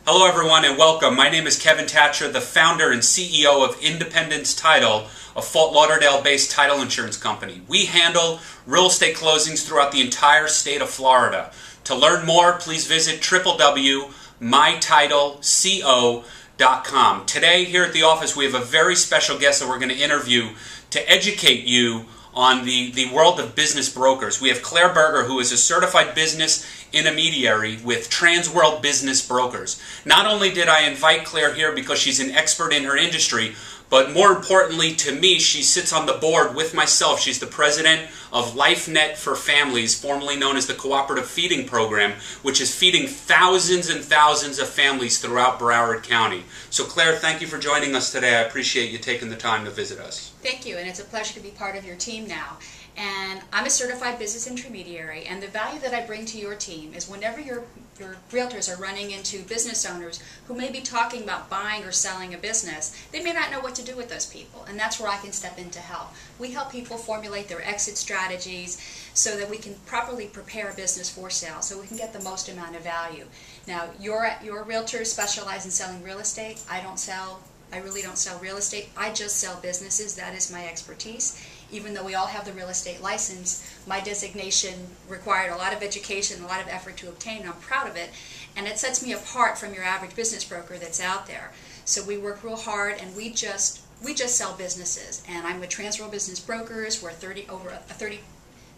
Hello everyone and welcome. My name is Kevin Tacher, the founder and CEO of Independence Title, a Fort Lauderdale-based title insurance company. We handle real estate closings throughout the entire state of Florida. To learn more, please visit www.mytitleco.com. Today here at the office we have a very special guest that we're going to interview to educate you on the world of business brokers. We have Claire Berger, who is a certified business intermediary with Transworld Business Brokers. Not only did I invite Claire here because she's an expert in her industry, but more importantly to me, she sits on the board with myself. She's the president of LifeNet for Families, formerly known as the Cooperative Feeding Program, which is feeding thousands and thousands of families throughout Broward County. So Claire, thank you for joining us today. I appreciate you taking the time to visit us. Thank you, and it's a pleasure to be part of your team now. And I'm a certified business intermediary, and the value that I bring to your team is whenever your realtors are running into business owners who may be talking about buying or selling a business, they may not know what to do with those people, and that's where I can step in to help. We help people formulate their exit strategies so that we can properly prepare a business for sale, so we can get the most amount of value. Now, your realtors specialize in selling real estate. I really don't sell real estate. I just sell businesses. That is my expertise. Even though we all have the real estate license, my designation required a lot of education, a lot of effort to obtain, and I'm proud of it. And it sets me apart from your average business broker that's out there. So we work real hard, and we just sell businesses. And I'm with Transworld Business Brokers. We're over a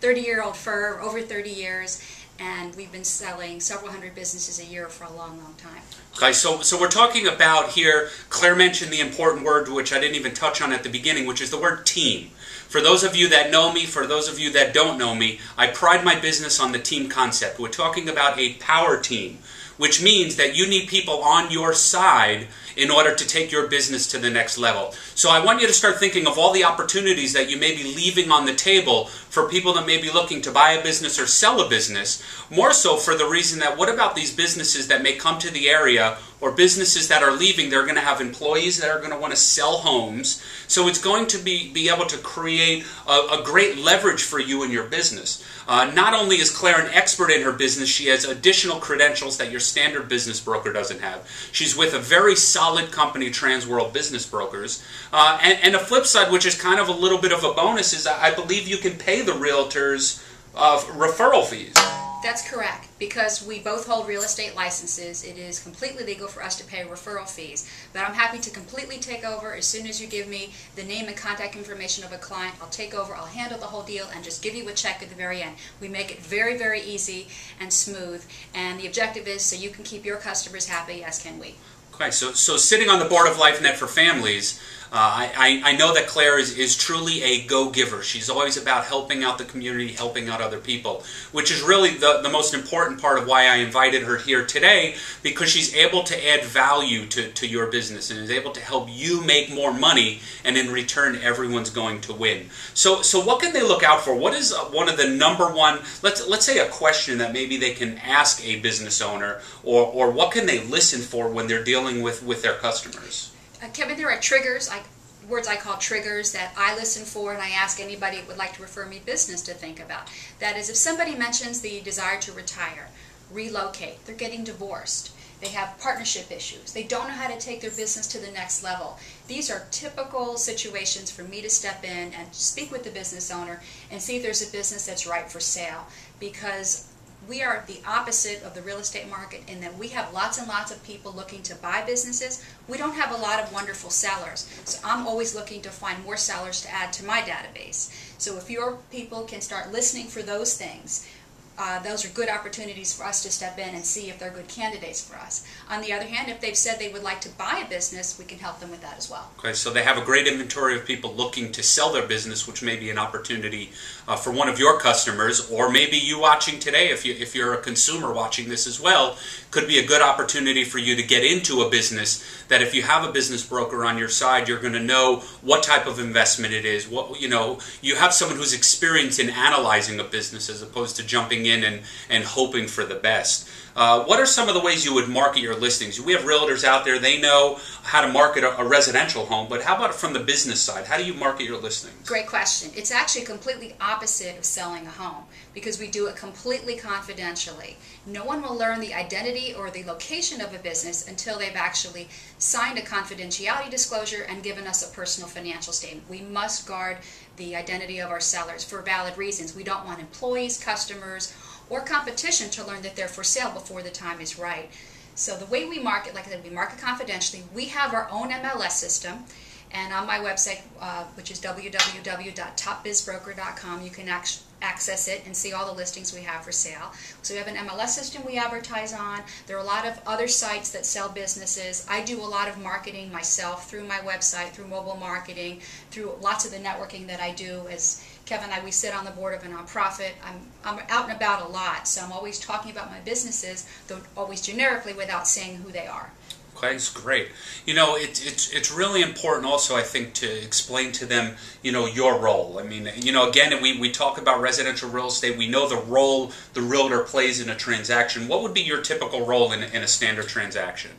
30-year-old firm, over 30 years. And we've been selling several hundred businesses a year for a long, long time. Okay, so we're talking about here, Claire mentioned the important word which I didn't even touch on at the beginning, which is the word team. For those of you that know me, for those of you that don't know me, I pride my business on the team concept. We're talking about a power team, which means that you need people on your side in order to take your business to the next level. So I want you to start thinking of all the opportunities that you may be leaving on the table for people that may be looking to buy a business or sell a business, more so for the reason that what about these businesses that may come to the area or businesses that are leaving? They're going to have employees that are going to want to sell homes. So it's going to be able to create a great leverage for you and your business. Not only is Claire an expert in her business, she has additional credentials that your standard business broker doesn't have. She's with a very solid company, Transworld Business Brokers. And a flip side, which is kind of a little bit of a bonus, is I believe you can pay the realtors referral fees. That's correct. Because we both hold real estate licenses, it is completely legal for us to pay referral fees. But I'm happy to completely take over. As soon as you give me the name and contact information of a client, I'll take over, I'll handle the whole deal, and just give you a check at the very end. We make it very, very easy and smooth. And the objective is so you can keep your customers happy, as can we. Okay, so sitting on the board of LifeNet for Families, I know that Claire is truly a go-giver. She's always about helping out the community, helping out other people, which is really the most important part of why I invited her here today, because she's able to add value to your business and is able to help you make more money, and in return everyone's going to win. So what can they look out for? What is one of the number one, let's say a question that maybe they can ask a business owner, or what can they listen for when they're dealing with their customers? Kevin, there are triggers, words I call triggers, that I listen for, and I ask anybody who would like to refer me business to think about. That is, if somebody mentions the desire to retire, relocate, they're getting divorced, they have partnership issues, they don't know how to take their business to the next level. These are typical situations for me to step in and speak with the business owner and see if there's a business that's right for sale. Because we are the opposite of the real estate market in that we have lots and lots of people looking to buy businesses. We don't have a lot of wonderful sellers. So I'm always looking to find more sellers to add to my database. So if your people can start listening for those things, those are good opportunities for us to step in and see if they're good candidates for us. On the other hand, if they've said they would like to buy a business, we can help them with that as well. Okay, so they have a great inventory of people looking to sell their business, which may be an opportunity for one of your customers, or maybe you watching today, if you're a consumer watching this as well, could be a good opportunity for you to get into a business that if you have a business broker on your side, you're going to know what type of investment it is. You have someone who's experienced in analyzing a business as opposed to jumping in and hoping for the best. What are some of the ways you would market your listings? We have realtors out there, they know how to market a residential home, but how about from the business side? How do you market your listings? Great question. It's actually completely opposite of selling a home because we do it completely confidentially. No one will learn the identity or the location of a business until they've actually signed a confidentiality disclosure and given us a personal financial statement. We must guard the identity of our sellers for valid reasons. We don't want employees, customers, or competition to learn that they're for sale before the time is right. So the way we market, like I said, we market confidentially. We have our own MLS system, and on my website, which is www.topbizbroker.com, you can access it and see all the listings we have for sale. So we have an MLS system we advertise on. There are a lot of other sites that sell businesses. I do a lot of marketing myself through my website, through mobile marketing, through lots of the networking that I do. As Kevin and I, we sit on the board of a nonprofit. I'm out and about a lot, so I'm always talking about my businesses, though always generically without saying who they are. Okay, that's great. You know, it's really important also, I think, to explain to them, you know, your role. I mean, you know, again, we talk about residential real estate. We know the role the realtor plays in a transaction. What would be your typical role in a standard transaction?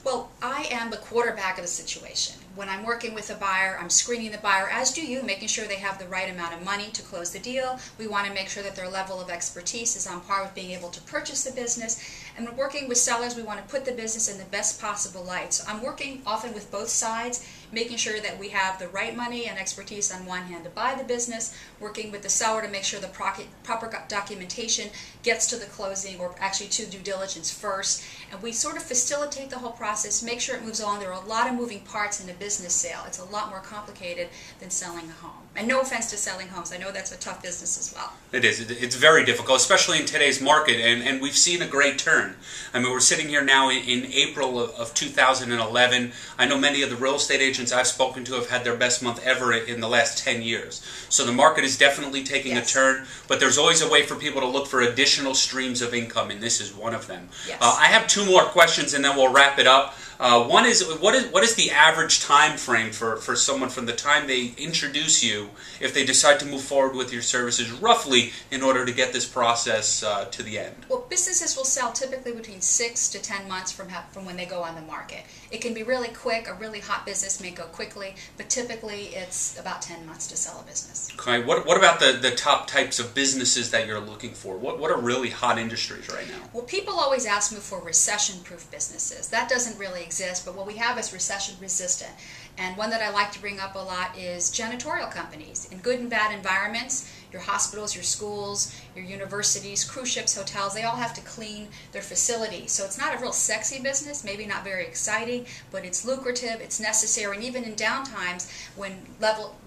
Well, I am the quarterback of the situation. When I'm working with a buyer, I'm screening the buyer, as do you, making sure they have the right amount of money to close the deal. We want to make sure that their level of expertise is on par with being able to purchase the business. And when working with sellers, we want to put the business in the best possible light. So I'm working often with both sides, making sure that we have the right money and expertise on one hand to buy the business, working with the seller to make sure the proper documentation gets to the closing, or actually to due diligence first. And we sort of facilitate the whole process, make sure it moves along. There are a lot of moving parts in a business sale. It's a lot more complicated than selling a home. And no offense to selling homes. I know that's a tough business as well. It is. It's very difficult, especially in today's market, and we've seen a great turn. I mean, we're sitting here now in April of 2011. I know many of the real estate agents I've spoken to have had their best month ever in the last 10 years. So the market is definitely taking a turn, but there's always a way for people to look for additional streams of income, and this is one of them. Yes. I have two more questions, and then we'll wrap it up. One is, what is the average time frame for someone from the time they introduce you, if they decide to move forward with your services, roughly, in order to get this process to the end? Well, businesses will sell typically between 6 to 10 months from when they go on the market. It can be really quick. A really hot business may go quickly, but typically it's about 10 months to sell a business. Okay. What about the top types of businesses that you're looking for? What are really hot industries right now? Well, people always ask me for recession-proof businesses. That doesn't really exist, but what we have is recession-resistant. And one that I like to bring up a lot is janitorial companies. In good and bad environments, your hospitals, your schools, your universities, cruise ships, hotels, they all have to clean their facilities. So it's not a real sexy business, maybe not very exciting, but it's lucrative, it's necessary, and even in downtimes when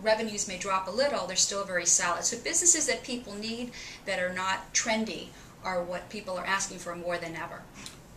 revenues may drop a little, they're still very solid. So businesses that people need that are not trendy are what people are asking for more than ever.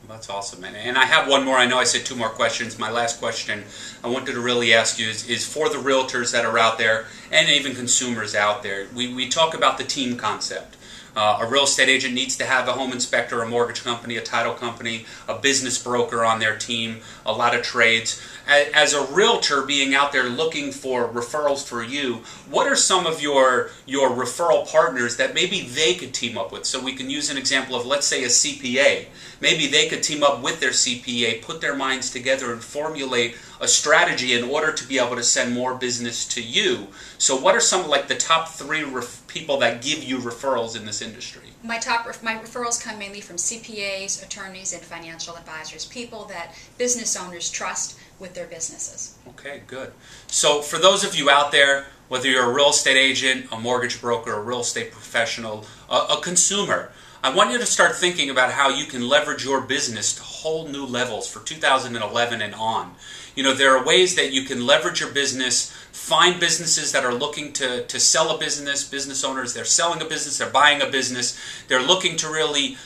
That's awesome. And I have one more. I know I said two more questions. My last question I wanted to really ask you is for the realtors that are out there and even consumers out there. We talk about the team concept. A real estate agent needs to have a home inspector, a mortgage company, a title company, a business broker on their team, a lot of trades. As a realtor being out there looking for referrals for you, what are some of your referral partners that maybe they could team up with? So we can use an example of, let's say, a CPA. Maybe they could team up with their CPA, put their minds together and formulate a strategy in order to be able to send more business to you. So what are some, like, the top 3 people that give you referrals in this industry? My referrals come mainly from CPAs, attorneys, and financial advisors, people that business owners trust with their businesses. Okay, good. So for those of you out there, whether you're a real estate agent, a mortgage broker, a real estate professional, a consumer, I want you to start thinking about how you can leverage your business to whole new levels for 2011 and on. You know, there are ways that you can leverage your business, find businesses that are looking to sell a business owners, they're selling a business, they're buying a business, they're looking to really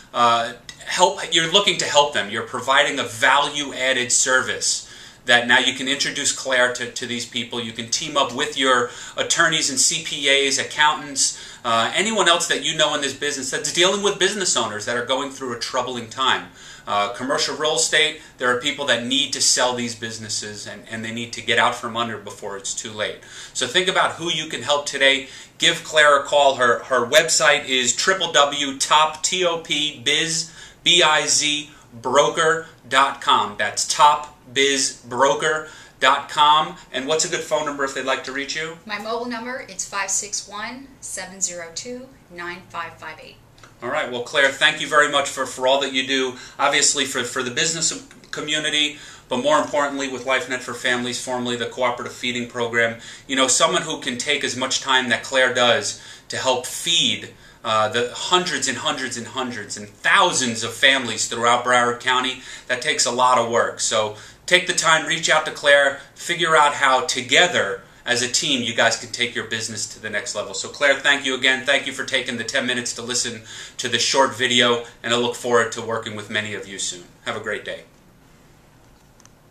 you're looking to help them. You're providing a value-added service that now you can introduce Claire to these people. You can team up with your attorneys and CPAs, accountants, anyone else that you know in this business that's dealing with business owners that are going through a troubling time. Commercial real estate, there are people that need to sell these businesses and they need to get out from under before it's too late. So think about who you can help today. Give Claire a call. Her website is www.topbizbroker.com. topbizbroker.com. That's topbizbroker.com. And what's a good phone number if they'd like to reach you? My mobile number, it's 561-702-9558. All right. Well, Claire, thank you very much for all that you do, obviously for the business community, but more importantly with LifeNet for Families, formerly the Cooperative Feeding Program. You know, someone who can take as much time that Claire does to help feed the hundreds and hundreds and hundreds and thousands of families throughout Broward County, that takes a lot of work. So take the time, reach out to Claire, figure out how together as a team you guys can take your business to the next level. So Claire, thank you again. Thank you for taking the 10 minutes to listen to this short video, and I look forward to working with many of you soon. Have a great day.